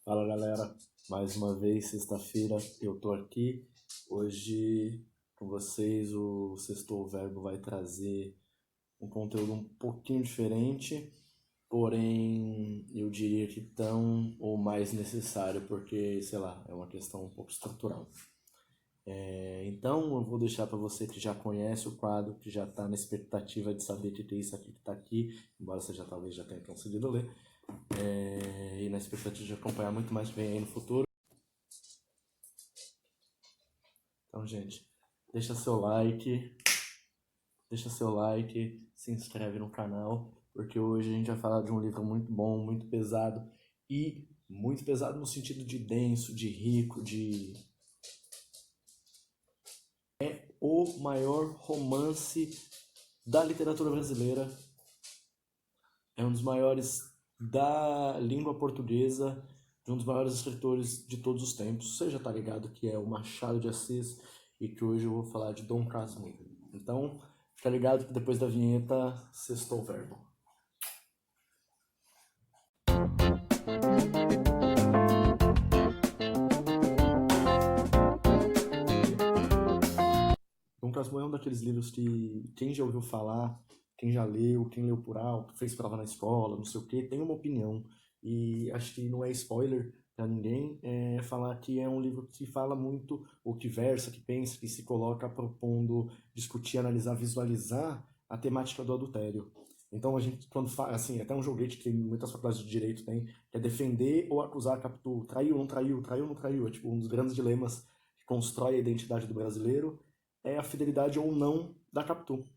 Fala galera, mais uma vez, sexta-feira, eu tô aqui. Hoje com vocês o Sextou Verbo vai trazer um conteúdo um pouquinho diferente, porém eu diria que tão ou mais necessário, porque, sei lá, é uma questão um pouco estrutural. Então eu vou deixar para você que já conhece o quadro, que já está na expectativa de saber o que é isso aqui que está aqui, embora você talvez já tenha conseguido ler, e na expectativa de acompanhar muito mais que vem aí no futuro. Então, gente, deixa seu like, se inscreve no canal, porque hoje a gente vai falar de um livro muito bom, muito pesado, e muito pesado no sentido de denso, de rico, de... É o maior romance da literatura brasileira, é um dos maiores da língua portuguesa, de um dos maiores escritores de todos os tempos. Você já tá ligado que é o Machado de Assis e que hoje eu vou falar de Dom Casmurro. Então, fica ligado que depois da vinheta, Sextou Verbo. Dom Casmurro é um daqueles livros que quem já ouviu falar, quem já leu, quem leu por alto, fez prova na escola, não sei o que, tem uma opinião. E acho que não é spoiler para ninguém falar que é um livro que fala muito, ou que versa, que pensa, que se coloca propondo discutir, analisar, visualizar a temática do adultério. Então a gente, quando fala, assim, até um joguete que muitas faculdades de direito têm, que é defender ou acusar a Capitu, traiu ou não traiu, traiu ou não traiu, é tipo um dos grandes dilemas que constrói a identidade do brasileiro, é a fidelidade ou não da Capitu.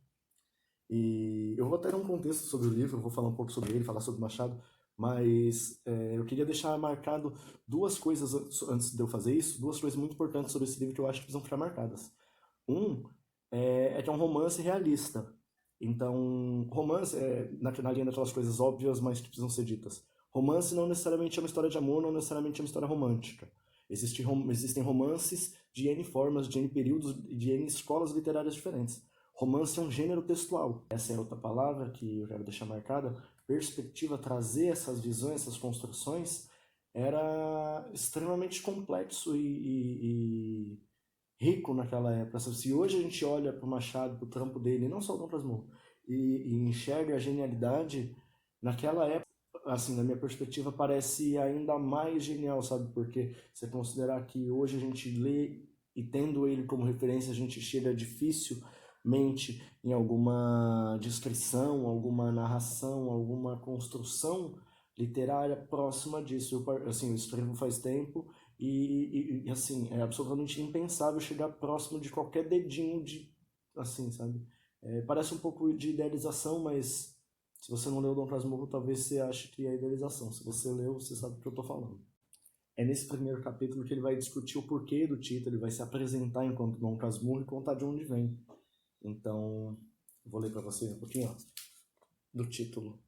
E eu vou até dar um contexto sobre o livro, eu vou falar um pouco sobre ele, falar sobre Machado, mas eu queria deixar marcado duas coisas antes de eu fazer isso, duas coisas muito importantes sobre esse livro que eu acho que precisam ficar marcadas. Um que é um romance realista. Então, romance é na linha daquelas coisas óbvias, mas que precisam ser ditas. Romance não necessariamente é uma história de amor, não necessariamente é uma história romântica. Existem romances de N formas, de N períodos, de N escolas literárias diferentes. Romance é um gênero textual. Essa é outra palavra que eu quero deixar marcada. Perspectiva, trazer essas visões, essas construções, era extremamente complexo e rico naquela época. Se hoje a gente olha para o Machado, para o trampo dele, não só o Dom Casmurro, e enxerga a genialidade, naquela época, assim, na minha perspectiva, parece ainda mais genial, sabe? Porque você considerar que hoje a gente lê e tendo ele como referência, a gente chega dificilmente em alguma descrição, alguma narração, alguma construção literária próxima disso. Assim, eu escrevo faz tempo e assim, é absolutamente impensável chegar próximo de qualquer dedinho de, assim, sabe? Parece um pouco de idealização, mas se você não leu Dom Casmurro, talvez você ache que é idealização. Se você leu, você sabe do que eu tô falando. É nesse primeiro capítulo que ele vai discutir o porquê do título, ele vai se apresentar enquanto Dom Casmurro e contar de onde vem. Então, vou ler para você um pouquinho ó, do título.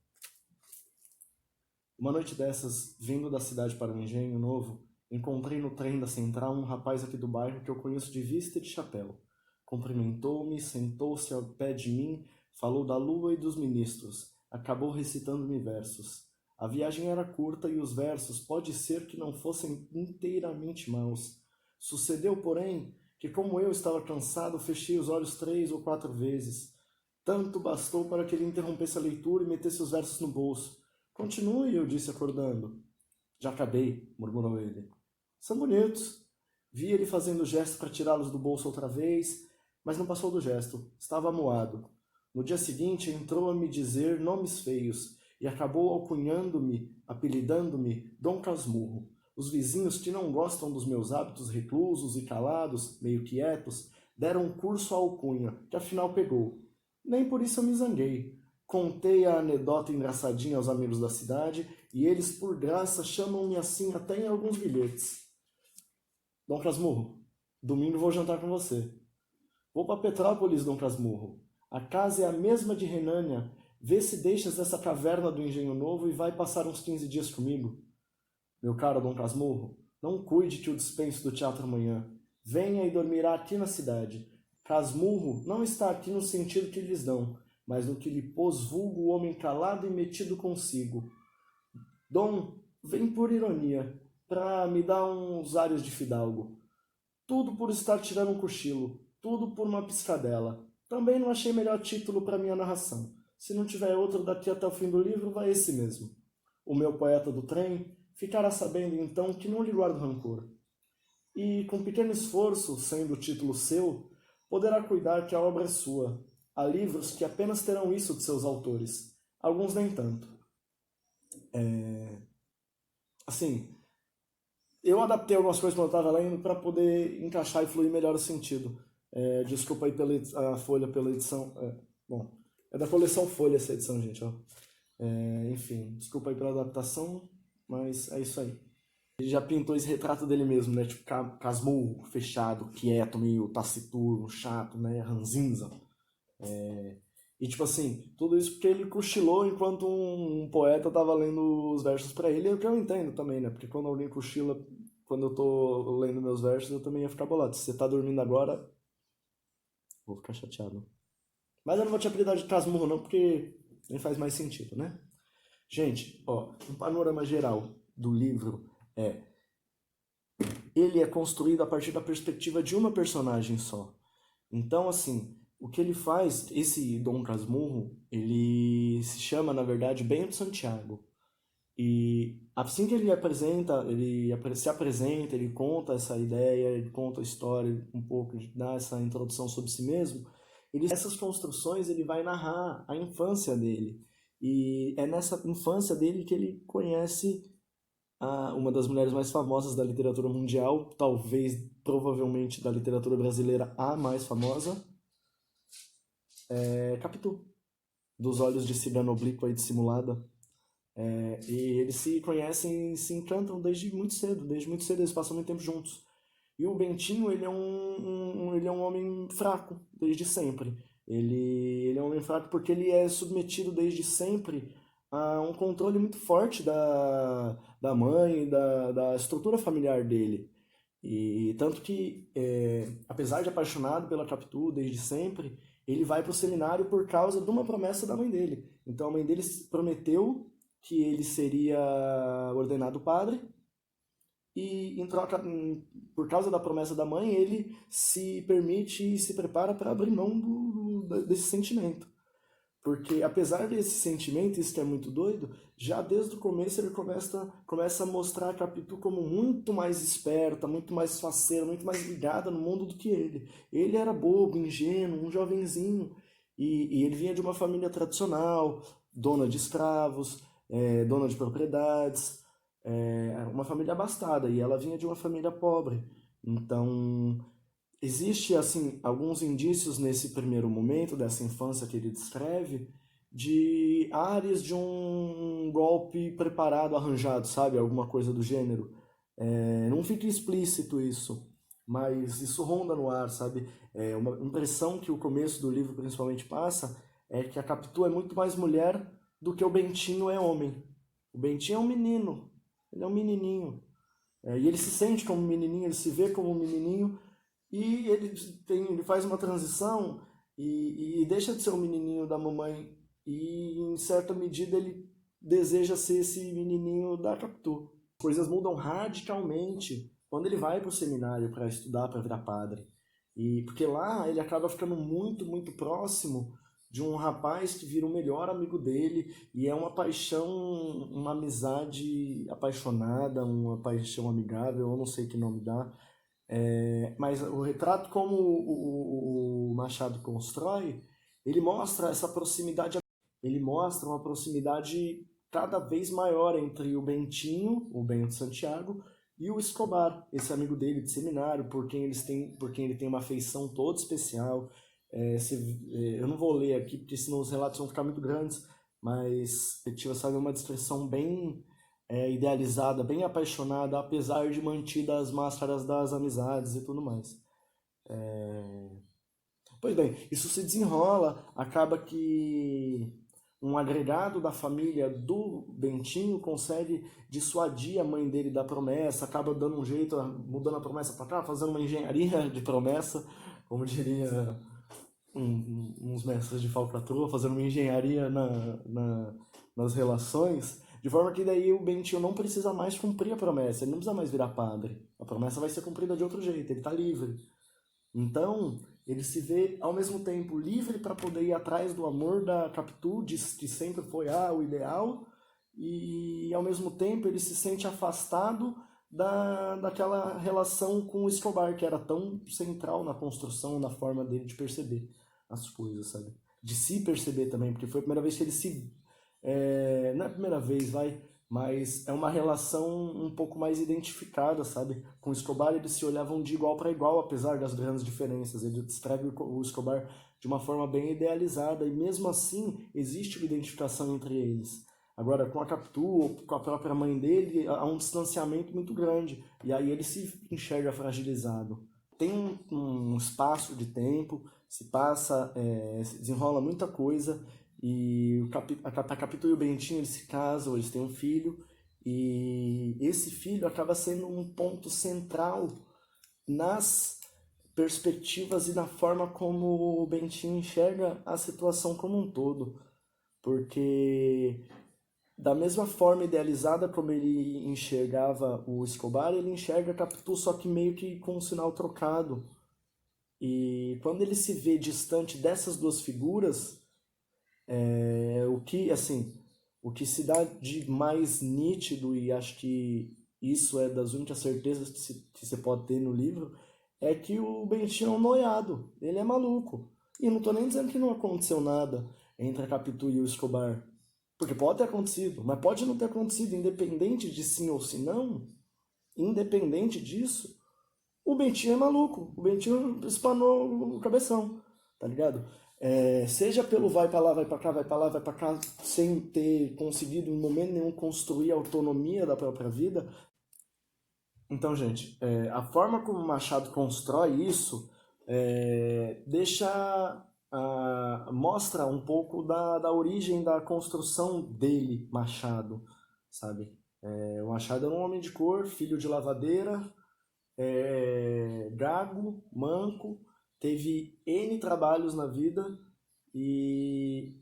Uma noite dessas, vindo da cidade para o Engenho Novo, encontrei no trem da Central um rapaz aqui do bairro que eu conheço de vista e de chapéu. Cumprimentou-me, sentou-se ao pé de mim, falou da lua e dos ministros, acabou recitando-me versos. A viagem era curta e os versos pode ser que não fossem inteiramente maus. Sucedeu, porém, que como eu estava cansado, fechei os olhos 3 ou 4 vezes. Tanto bastou para que ele interrompesse a leitura e metesse os versos no bolso. Continue, eu disse acordando. Já acabei, murmurou ele. São bonitos. Vi ele fazendo gesto para tirá-los do bolso outra vez, mas não passou do gesto. Estava amuado. No dia seguinte entrou a me dizer nomes feios e acabou alcunhando-me, apelidando-me Dom Casmurro. Os vizinhos que não gostam dos meus hábitos reclusos e calados, meio quietos, deram curso à alcunha, que afinal pegou. Nem por isso eu me zanguei. Contei a anedota engraçadinha aos amigos da cidade e eles, por graça, chamam-me assim até em alguns bilhetes. Dom Casmurro, domingo vou jantar com você. Vou para Petrópolis, Dom Casmurro. A casa é a mesma de Renânia. Vê se deixas essa caverna do Engenho Novo e vai passar uns 15 dias comigo. Meu caro Dom Casmurro, não cuide que o dispenso do teatro amanhã. Venha e dormirá aqui na cidade. Casmurro não está aqui no sentido que lhes dão, mas no que lhe pôs vulgo o homem calado e metido consigo. Dom, vem por ironia. pra me dar uns ares de fidalgo. Tudo por estar tirando um cochilo, tudo por uma piscadela. Também não achei melhor título para minha narração. Se não tiver outro daqui até o fim do livro, vai esse mesmo. O meu poeta do trem ficará sabendo então que não lhe guardo rancor. E, com pequeno esforço, sendo o título seu, poderá cuidar que a obra é sua. Há livros que apenas terão isso de seus autores, alguns nem tanto. Assim, eu adaptei algumas coisas quando eu estava lendo para poder encaixar e fluir melhor o sentido. Desculpa aí a Folha pela edição. Bom, é da coleção Folha essa edição, gente. Ó. Enfim, desculpa aí pela adaptação, mas é isso aí. Ele já pintou esse retrato dele mesmo, né? Tipo, casmurro, fechado, quieto, meio taciturno, chato, né? Ranzinza. E tipo assim, tudo isso porque ele cochilou enquanto um poeta tava lendo os versos pra ele, é o que eu entendo também, né? Porque quando alguém cochila, quando eu tô lendo meus versos, eu também ia ficar bolado. Se você tá dormindo agora, vou ficar chateado. Mas eu não vou te apelidar de casmurro não, porque nem faz mais sentido, né? Gente, ó, um panorama geral do livro ele é construído a partir da perspectiva de uma personagem só. Então, assim, o que ele faz, esse Dom Casmurro, ele se chama, na verdade, Bento Santiago. E assim que se apresenta, ele conta essa ideia, ele conta a história um pouco, dá essa introdução sobre si mesmo. Essas construções ele vai narrar a infância dele. E é nessa infância dele que ele conhece uma das mulheres mais famosas da literatura mundial, talvez, provavelmente, da literatura brasileira, a mais famosa, Capitu, dos olhos de cigana oblíqua e dissimulada. E eles se conhecem e se encantam desde muito cedo eles passam muito tempo juntos. E o Bentinho, ele é um homem fraco, desde sempre. Ele é um homem fraco porque ele é submetido desde sempre a um controle muito forte da mãe, da estrutura familiar dele. E tanto que, apesar de apaixonado pela Capitu desde sempre, ele vai para o seminário por causa de uma promessa da mãe dele. Então a mãe dele prometeu que ele seria ordenado padre e em troca, por causa da promessa da mãe, ele se permite e se prepara para abrir mão desse sentimento. Porque apesar desse sentimento, isso que é muito doido, já desde o começo ele começa a mostrar a Capitu como muito mais esperta, muito mais faceira, muito mais ligada no mundo do que ele. Ele era bobo, ingênuo, um jovenzinho, e ele vinha de uma família tradicional, dona de escravos, dona de propriedades, uma família abastada, e ela vinha de uma família pobre. Então, existe assim alguns indícios nesse primeiro momento dessa infância que ele descreve de áreas de um golpe preparado, arranjado, sabe? Alguma coisa do gênero. Não fica explícito isso, mas isso ronda no ar, sabe? Uma impressão que o começo do livro principalmente passa é que a Capitu é muito mais mulher do que o Bentinho é homem. O Bentinho é um menino, ele é um menininho. E ele se sente como um menininho, ele se vê como um menininho, e ele faz uma transição e deixa de ser o menininho da mamãe e, em certa medida, ele deseja ser esse menininho da Capitu. Coisas mudam radicalmente quando ele vai para o seminário para estudar, para virar padre. E porque lá ele acaba ficando muito, muito próximo de um rapaz que vira o melhor amigo dele e é uma paixão, uma amizade apaixonada, uma paixão amigável, eu não sei que nome dá. Mas o retrato como o Machado constrói, ele mostra essa proximidade, ele mostra uma proximidade cada vez maior entre o Bentinho, o Bento Santiago, e o Escobar, esse amigo dele de seminário, por quem ele tem uma afeição toda especial. Eu não vou ler aqui, porque senão os relatos vão ficar muito grandes, mas Petipa sabe uma descrição bem idealizada, bem apaixonada, apesar de mantidas as máscaras das amizades e tudo mais. Pois bem, isso se desenrola, acaba que um agregado da família do Bentinho consegue dissuadir a mãe dele da promessa, acaba dando um jeito, mudando a promessa para cá, fazendo uma engenharia de promessa, como diria uns mestres de falcatrua, fazendo uma engenharia nas relações, De forma que daí o Bentinho não precisa mais cumprir a promessa, ele não precisa mais virar padre. A promessa vai ser cumprida de outro jeito, ele está livre. Então, ele se vê ao mesmo tempo livre para poder ir atrás do amor da Capitu, que sempre foi o ideal, e ao mesmo tempo ele se sente afastado daquela relação com o Escobar, que era tão central na construção, na forma dele de perceber as coisas, sabe? De se perceber também, porque foi a primeira vez que ele se... não é a primeira vez, mas é uma relação um pouco mais identificada, sabe? Com o Escobar eles se olhavam de igual para igual, apesar das grandes diferenças. Ele descreve o Escobar de uma forma bem idealizada, e mesmo assim existe uma identificação entre eles. Agora, com a Capitu, ou com a própria mãe dele, há um distanciamento muito grande, e aí ele se enxerga fragilizado. Tem um espaço de tempo, se passa, se desenrola muita coisa, e a Capitu e o Bentinho, eles se casam, eles têm um filho, e esse filho acaba sendo um ponto central nas perspectivas e na forma como o Bentinho enxerga a situação como um todo. Porque da mesma forma idealizada como ele enxergava o Escobar, ele enxerga a Capitu, só que meio que com um sinal trocado. E quando ele se vê distante dessas duas figuras, o que se dá de mais nítido, e acho que isso é das únicas certezas que você pode ter no livro, é que o Bentinho é um noiado, ele é maluco. E não tô nem dizendo que não aconteceu nada entre a Capitu e o Escobar, porque pode ter acontecido, mas pode não ter acontecido, independente de sim ou se não, independente disso, o Bentinho é maluco, o Bentinho espanou o cabeção, tá ligado? Seja pelo vai pra lá, vai pra cá, vai pra lá, vai pra cá, sem ter conseguido em momento nenhum construir a autonomia da própria vida. Então, gente, a forma como o Machado constrói isso mostra um pouco da origem da construção dele, Machado, sabe? O Machado era um homem de cor, filho de lavadeira, gago, manco, teve N trabalhos na vida, e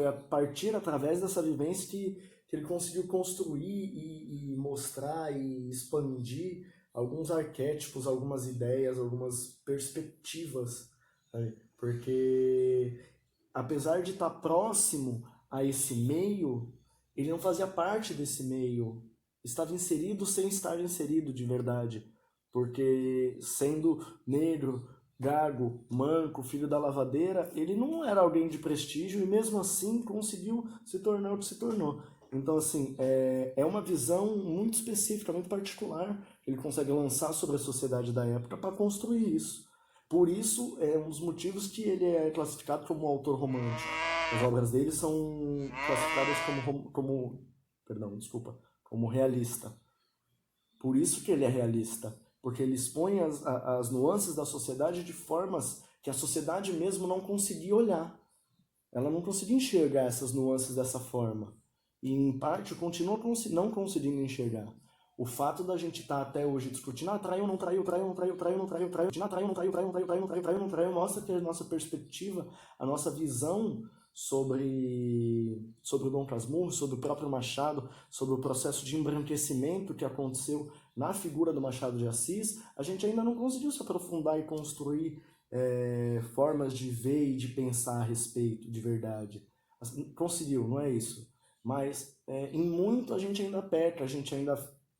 é a partir, através dessa vivência, que ele conseguiu construir e mostrar e expandir alguns arquétipos, algumas ideias, algumas perspectivas, sabe? Porque apesar de estar próximo a esse meio, ele não fazia parte desse meio, estava inserido sem estar inserido de verdade, porque sendo negro, gago, manco, filho da lavadeira, ele não era alguém de prestígio e mesmo assim conseguiu se tornar o que se tornou. Então, assim, é uma visão muito específica, muito particular, que ele consegue lançar sobre a sociedade da época para construir isso. Por isso, é um dos motivos que ele é classificado como um autor romântico. As obras dele são classificadas como realista. Por isso que ele é realista, porque ele expõe as nuances da sociedade de formas que a sociedade mesmo não conseguia olhar. Ela não conseguia enxergar essas nuances dessa forma. E, em parte, continua não conseguindo enxergar. O fato da gente estar até hoje discutindo, traiu, não traiu, traiu, não traiu, traiu, não traiu, traiu, traiu, não traiu, traiu, não traiu, traiu, não traiu, não traiu, mostra que a nossa perspectiva, a nossa visão sobre o Dom Casmurro, sobre o próprio Machado, sobre o processo de embranquecimento que aconteceu na figura do Machado de Assis, a gente ainda não conseguiu se aprofundar e construir formas de ver e de pensar a respeito de verdade. Conseguiu, não é isso? Mas em muito a gente ainda peca, a gente ainda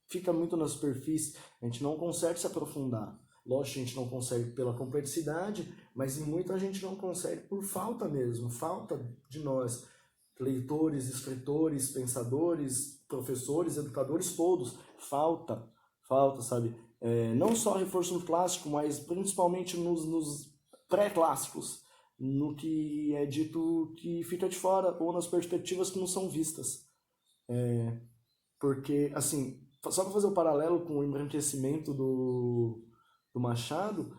fica muito na superfície, a gente não consegue se aprofundar. Lógico, a gente não consegue pela complexidade, mas em muito a gente não consegue por falta mesmo, falta de nós, leitores, escritores, pensadores, professores, educadores, todos. Falta, sabe? Não só reforço no clássico, mas principalmente nos pré-clássicos, no que é dito que fica de fora, ou nas perspectivas que não são vistas. Porque, assim, só para fazer o paralelo com o embranquecimento do Machado,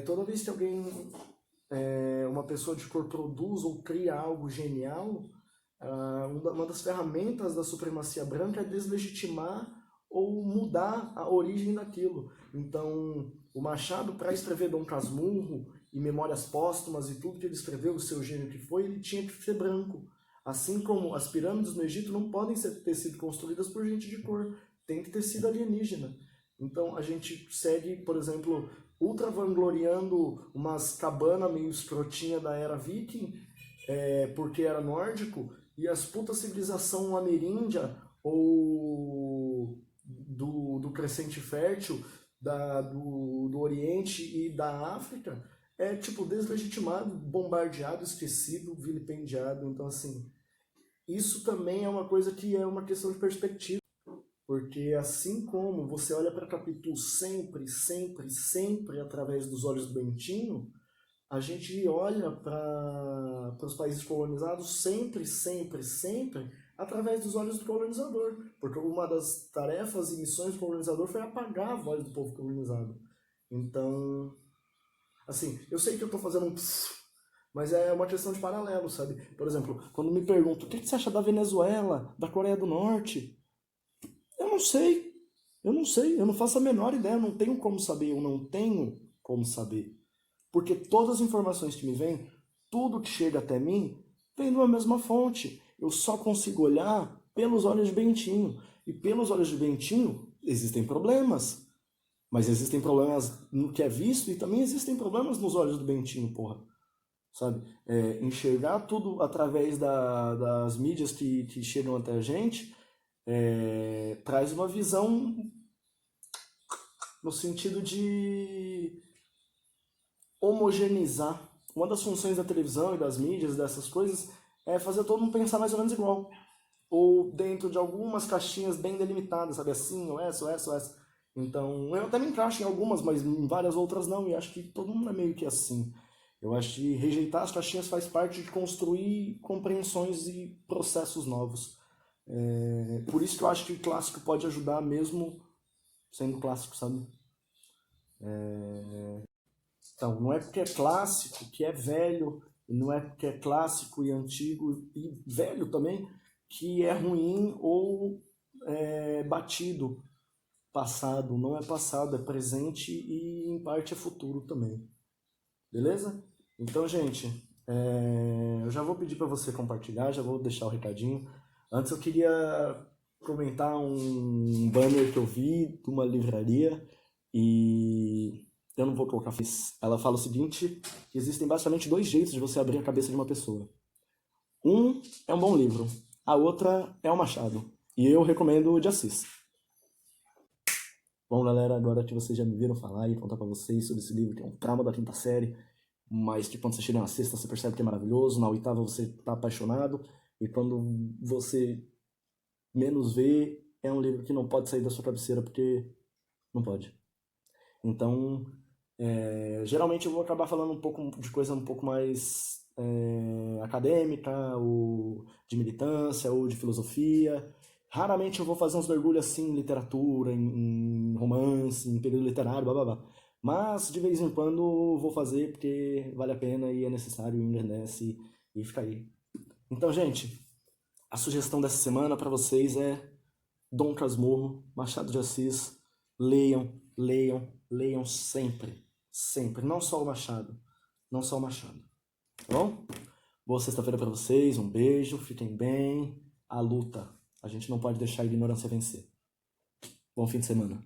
toda vez que uma pessoa de cor produz ou cria algo genial, uma das ferramentas da supremacia branca é deslegitimar ou mudar a origem daquilo. Então, o Machado, para escrever Dom Casmurro e Memórias Póstumas e tudo que ele escreveu, o seu gênio que foi, ele tinha que ser branco. Assim como as pirâmides no Egito não podem ter sido construídas por gente de cor, tem que ter sido alienígena. Então a gente segue, por exemplo, ultra vangloriando umas cabanas meio escrotinha da era viking, porque era nórdico, e as putas civilização ameríndia ou do Crescente Fértil, do Oriente e da África, tipo deslegitimado, bombardeado, esquecido, vilipendiado. Então assim, isso também é uma coisa que é uma questão de perspectiva. Porque assim como você olha para Capitu sempre, sempre, sempre através dos olhos do Bentinho, a gente olha para os países colonizados sempre, sempre, sempre através dos olhos do colonizador. Porque uma das tarefas e missões do colonizador foi apagar a voz do povo colonizado. Então, assim, eu sei que eu estou fazendo um pss, mas é uma questão de paralelo, sabe? Por exemplo, quando me perguntam o que você acha da Venezuela, da Coreia do Norte, eu não sei. Eu não sei, eu não faço a menor ideia, eu não tenho como saber, eu não tenho como saber. Porque todas as informações que me vêm, tudo que chega até mim, vem de uma mesma fonte. Eu só consigo olhar pelos olhos de Bentinho. E pelos olhos de Bentinho, existem problemas. Mas existem problemas no que é visto e também existem problemas nos olhos do Bentinho, porra. Sabe? Enxergar tudo através das mídias que chegam até a gente traz uma visão no sentido de homogeneizar. Uma das funções da televisão e das mídias, dessas coisas, é fazer todo mundo pensar mais ou menos igual. Ou dentro de algumas caixinhas bem delimitadas, sabe? Assim, ou essa, ou essa, ou essa. Então, eu até me encaixo em algumas, mas em várias outras não. E acho que todo mundo é meio que assim. Eu acho que rejeitar as caixinhas faz parte de construir compreensões e processos novos. Por isso que eu acho que o clássico pode ajudar mesmo sendo clássico, sabe? Então, não é porque é clássico que é velho, e não é porque é clássico e antigo e velho também que é ruim ou batido. Passado não é passado, é presente e em parte é futuro também. Beleza? Então, gente, eu já vou pedir para você compartilhar, já vou deixar o recadinho. Antes eu queria comentar um banner que eu vi de uma livraria e eu não vou colocar. Ela fala o seguinte, que existem basicamente dois jeitos de você abrir a cabeça de uma pessoa. Um é um bom livro, a outra é um machado. E eu recomendo o de Assis. Bom, galera, agora que vocês já me viram falar e contar pra vocês sobre esse livro, que é um trauma da quinta série, mas que quando você chega na sexta você percebe que é maravilhoso, na oitava você tá apaixonado, e quando você menos vê, é um livro que não pode sair da sua cabeceira porque não pode. Então, geralmente eu vou acabar falando um pouco de coisa um pouco mais acadêmica, ou de militância, ou de filosofia. Raramente eu vou fazer uns mergulhos assim em literatura, em romance, em período literário, blá blá blá. Mas de vez em quando vou fazer porque vale a pena e é necessário, engrandece e fica aí. Então, gente, a sugestão dessa semana para vocês é Dom Casmurro, Machado de Assis. Leiam, leiam, leiam sempre. Sempre. Não só o Machado. Não só o Machado. Tá bom? Boa sexta-feira para vocês. Um beijo. Fiquem bem. A luta. A gente não pode deixar a ignorância vencer. Bom fim de semana.